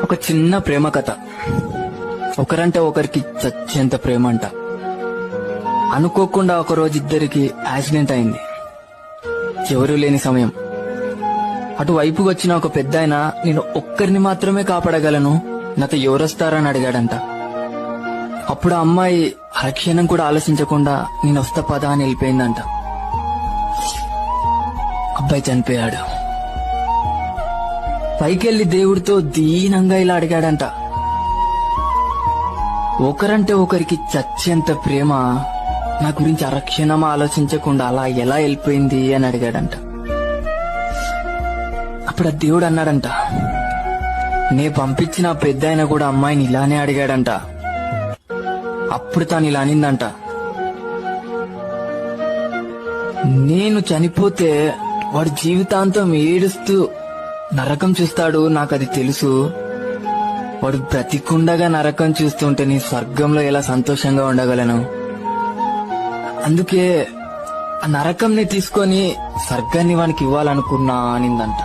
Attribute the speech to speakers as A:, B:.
A: ఒక చిన్న ప్రేమ కథ. ఒకరంటే ఒకరికి చచ్చేంత ప్రేమ అంట. అనుకోకుండా ఒకరోజు ఇద్దరికి యాక్సిడెంట్ అయింది. ఎవరూ లేని సమయం. అటువైపుకి వచ్చిన ఒక పెద్దాయన నేను ఒక్కరిని మాత్రమే కాపాడగలను, నాతో ఎవరొస్తారని అడిగాడంట. అప్పుడు ఆ అమ్మాయి అరక్షణం కూడా ఆలోచించకుండా నేను వస్తా పదా అని వెళ్ళిపోయిందంట. అబ్బాయి చనిపోయాడు. పైకెళ్లి దేవుడితో దీనంగా ఇలా అడిగాడంట, ఒకరంటే ఒకరికి చచ్చేంత ప్రేమ నా గురించి అరక్షణం ఆలోచించకుండా అలా ఎలా వెళ్ళిపోయింది అని అడిగాడంట. అప్పుడు ఆ దేవుడు అన్నాడంట, నే పంపించిన పెద్ద ఆయన కూడా అమ్మాయిని ఇలానే అడిగాడంట. అప్పుడు తాను ఇలా అనిందంట, నేను చనిపోతే వాడు జీవితాంతం ఏడుస్తూ నరకం చూస్తాడు, నాకు అది తెలుసు. వాడు బ్రతికుండగా నరకం చూస్తుంటే నీ స్వర్గంలో ఎలా సంతోషంగా ఉండగలను. అందుకే ఆ నరకంని తీసుకొని స్వర్గాన్ని వానికి ఇవ్వాలనుకున్నా అనిందంట.